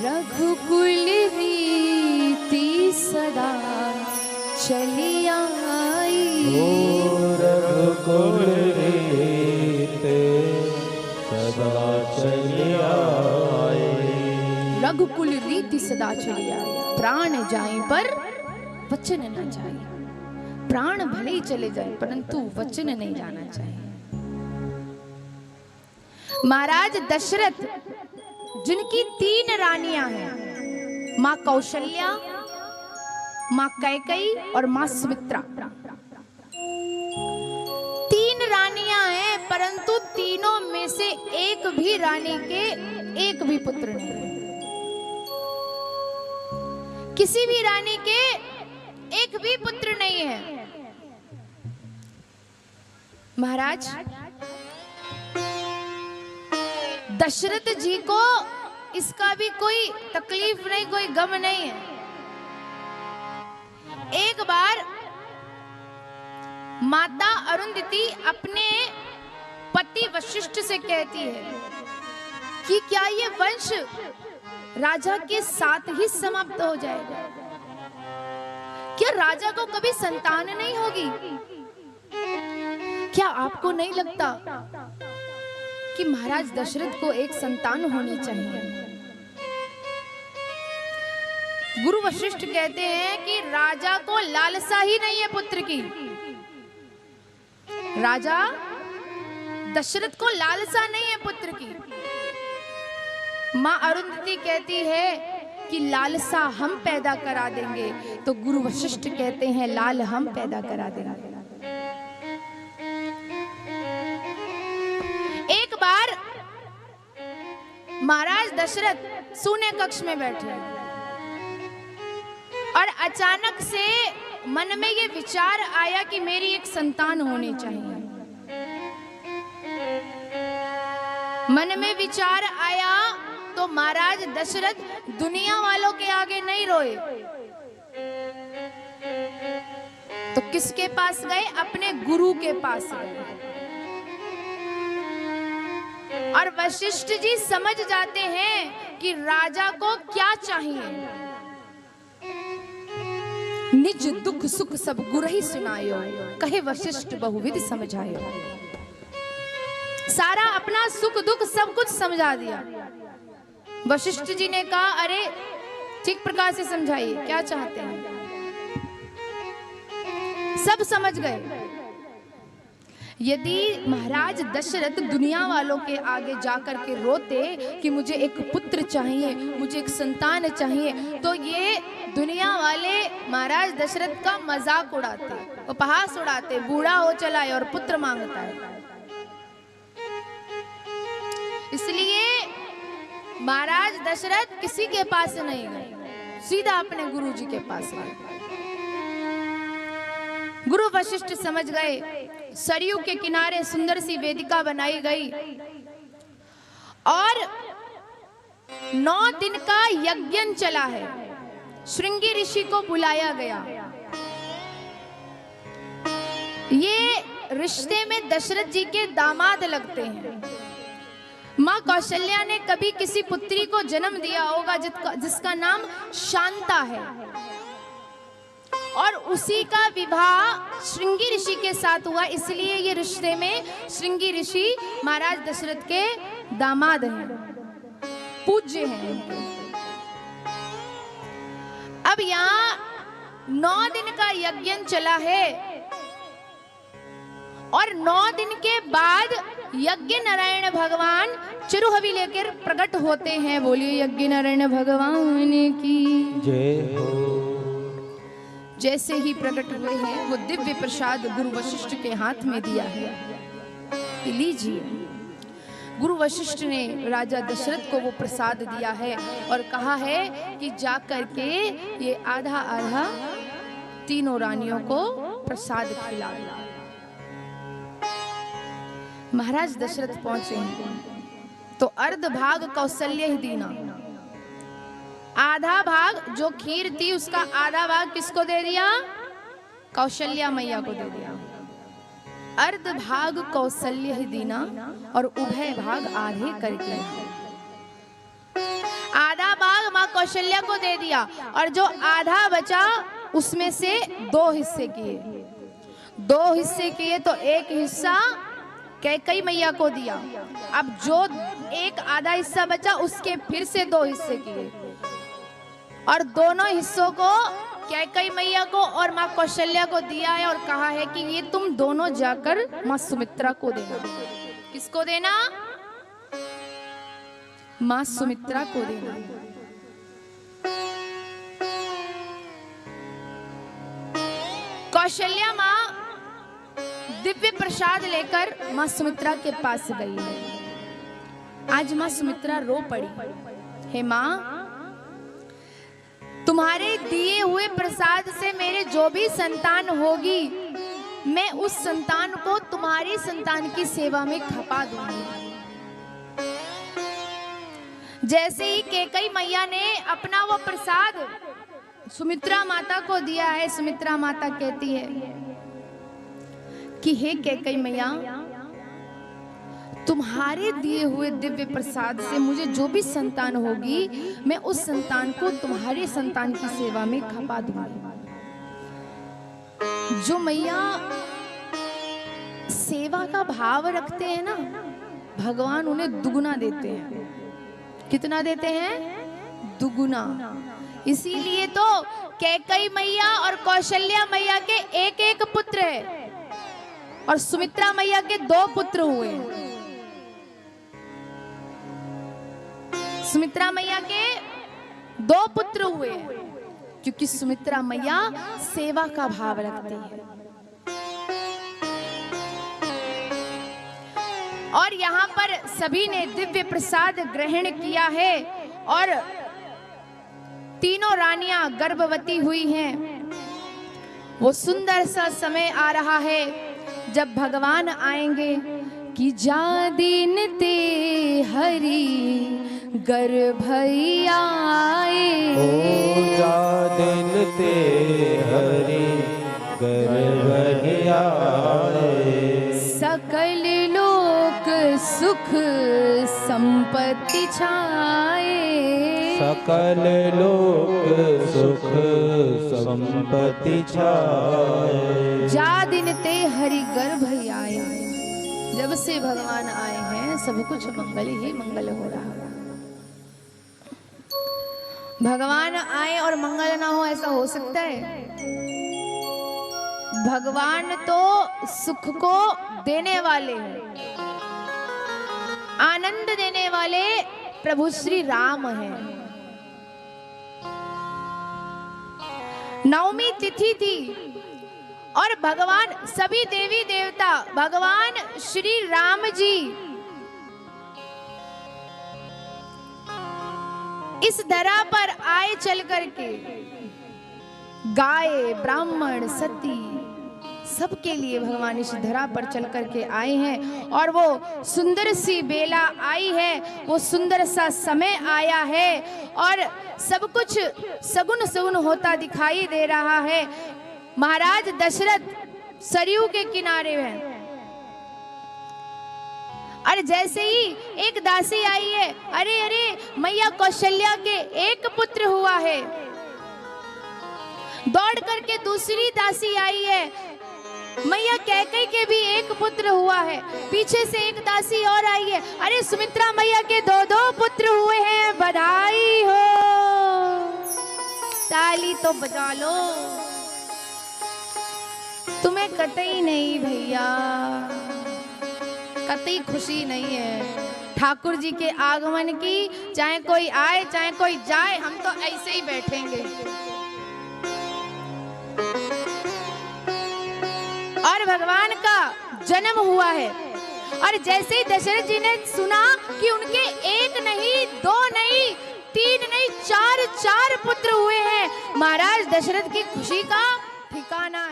रघुकुल रीति सदा चली आई। रघुकुल रीति सदा चली आई। रघुकुल रीति सदा चली आई। प्राण जाए पर वचन न जाए। प्राण भले ही चले जाए परंतु वचन नहीं जाना चाहिए। महाराज दशरथ जिनकी 3 रानियां हैं, मां कौशल्या, मां कैकेयी और मां सुमित्रा। 3 रानियां हैं परंतु तीनों में से एक भी रानी के एक भी पुत्र नहीं है। किसी भी रानी के एक भी पुत्र नहीं है। महाराज दशरथ जी को इसका भी कोई तकलीफ नहीं, कोई गम नहीं है। एक बार माता अरुंधति अपने पति वशिष्ठ से कहती है कि क्या ये वंश राजा के साथ ही समाप्त हो जाएगा? क्या राजा को कभी संतान नहीं होगी? क्या आपको नहीं लगता कि महाराज दशरथ को एक संतान होनी चाहिए? गुरु वशिष्ठ कहते हैं कि राजा को लालसा ही नहीं है पुत्र की। राजा दशरथ को लालसा नहीं है पुत्र की। मां अरुंधति कहती है कि लालसा हम पैदा करा देंगे, तो गुरु वशिष्ठ कहते हैं लाल हम पैदा करा देंगे। एक बार महाराज दशरथ सूने कक्ष में बैठे और अचानक से मन में ये विचार आया कि मेरी एक संतान होनी चाहिए। मन में विचार आया तो महाराज दशरथ दुनिया वालों के आगे नहीं रोए, तो किसके पास गए? अपने गुरु के पास गए। और वशिष्ठ जी समझ जाते हैं कि राजा को क्या चाहिए। निज दुख सुख सब गुरु ही सुनायो, कहे वशिष्ठ बहुविध समझायो। सारा अपना सुख दुख सब कुछ समझा दिया। वशिष्ठ जी ने कहा अरे ठीक प्रकार से समझाइए, क्या चाहते हैं? सब समझ गए। यदि महाराज दशरथ दुनिया वालों के आगे जाकर के रोते कि मुझे एक पुत्र चाहिए, मुझे एक संतान चाहिए, तो ये दुनिया वाले महाराज दशरथ का मजाक उड़ाते, उपहास उड़ाते। बूढ़ा हो चला है और पुत्र मांगता है। इसलिए महाराज दशरथ किसी के पास नहीं गए, सीधा अपने गुरु जी के पास गए। गुरु वशिष्ठ समझ गए। सरयू के किनारे सुंदर सी वेदिका बनाई गई और 9 दिन का यज्ञ चला है। श्रृंगी ऋषि को बुलाया गया। ये रिश्ते में दशरथ जी के दामाद लगते हैं। मां कौशल्या ने कभी किसी पुत्री को जन्म दिया होगा जिसका नाम शांता है, और उसी का विवाह श्रृंगी ऋषि के साथ हुआ। इसलिए ये रिश्ते में श्रृंगी ऋषि महाराज दशरथ के दामाद हैं, पूज्य हैं। अब यहाँ 9 दिन का यज्ञ चला है और 9 दिन के बाद यज्ञ नारायण भगवान चिरुहवि लेकर प्रकट होते हैं। बोलिए यज्ञ नारायण भगवान की जय हो। जैसे ही प्रकट हुए हैं वो दिव्य प्रसाद गुरु वशिष्ठ के हाथ में दिया है। लीजिए। गुरु वशिष्ठ ने राजा दशरथ को वो प्रसाद दिया है और कहा है कि जा करके ये आधा आधा तीनों रानियों को प्रसाद खिला। महाराज दशरथ पहुंचे तो अर्ध भाग कौशल्य ही दीना, आधा भाग जो खीर थी उसका आधा भाग किसको दे दिया? कौशल्या मैया को दे दिया। अर्ध भाग कौशल्य ही दीना और उभय भाग आधे करके। आधा भाग कौशल्या को दे दिया और जो आधा बचा उसमें से 2 हिस्से किए। 2 हिस्से किए तो एक हिस्सा कैकई मैया को दिया। अब जो एक आधा हिस्सा बचा उसके फिर से 2 हिस्से किए और दोनों हिस्सों को कैकई मैया को और माँ कौशल्या को दिया है और कहा है कि ये तुम दोनों जाकर माँ सुमित्रा को देना। किसको देना? माँ सुमित्रा को देना। कौशल्या माँ दिव्य प्रसाद लेकर माँ सुमित्रा के पास गई है। आज माँ सुमित्रा रो पड़ी। हे माँ, तुम्हारे दिए हुए प्रसाद से मेरे जो भी संतान होगी, मैं उस संतान को तुम्हारी संतान की सेवा में खपा दूंगी। जैसे ही कैकई मैया ने अपना वो प्रसाद सुमित्रा माता को दिया है, सुमित्रा माता कहती है कि हे कैकई मैया, तुम्हारे दिए हुए दिव्य प्रसाद से मुझे जो भी संतान होगी, मैं उस संतान को तुम्हारे संतान की सेवा में खपा दूंगी। जो मैया सेवा का भाव रखते हैं ना, भगवान उन्हें दुगुना देते हैं। कितना देते हैं? दुगुना। इसीलिए तो कैकई मैया और कौशल्या मैया के एक पुत्र है और सुमित्रा मैया के 2 पुत्र हुए। सुमित्रा मैया के 2 पुत्र हुए क्योंकि सुमित्रा मैया सेवा का भाव रखती है। और यहाँ पर सभी ने दिव्य प्रसाद ग्रहण किया है और तीनों रानियां गर्भवती हुई हैं। वो सुंदर सा समय आ रहा है जब भगवान आएंगे कि जा दिन ते हरि गर्भ आए। ओ जा दिन ते हरि गर्भ आए। सकल लोक सुख संपत्ति छाए। सकल लोक सुख संपत्ति छाए। जा दिन ते हरि गर्भ आए। जब से भगवान आए हैं सब कुछ मंगल ही मंगल हो रहा है। भगवान आए और मंगल ना हो, ऐसा हो सकता है? भगवान तो सुख को देने वाले हैं, आनंद देने वाले प्रभु श्री राम हैं। नवमी तिथि थी और भगवान सभी देवी देवता भगवान श्री राम जी इस धरा पर आए चल करके। गाय, ब्राह्मण, सती सबके लिए भगवान इस धरा पर चल करके आए हैं और वो सुंदर सी बेला आई है, वो सुंदर सा समय आया है और सब कुछ सगुन सगुन होता दिखाई दे रहा है। महाराज दशरथ सरयू के किनारे हैं और जैसे ही एक दासी आई है, अरे अरे मैया कौशल्या के 1 पुत्र हुआ है। दौड़ करके दूसरी दासी आई है, मैया कैकई के भी 1 पुत्र हुआ है। पीछे से एक दासी और आई है, अरे सुमित्रा मैया के 2-2 पुत्र हुए हैं, बधाई हो। ताली तो बजा लो। तुम्हें कतई नहीं भैया, कतई खुशी नहीं है ठाकुर जी के आगमन की। चाहे कोई आए चाहे कोई जाए, हम तो ऐसे ही बैठेंगे। और भगवान का जन्म हुआ है और जैसे ही दशरथ जी ने सुना कि उनके 1 नहीं 2 नहीं 3 नहीं 4 पुत्र हुए हैं, महाराज दशरथ की खुशी का ठिकाना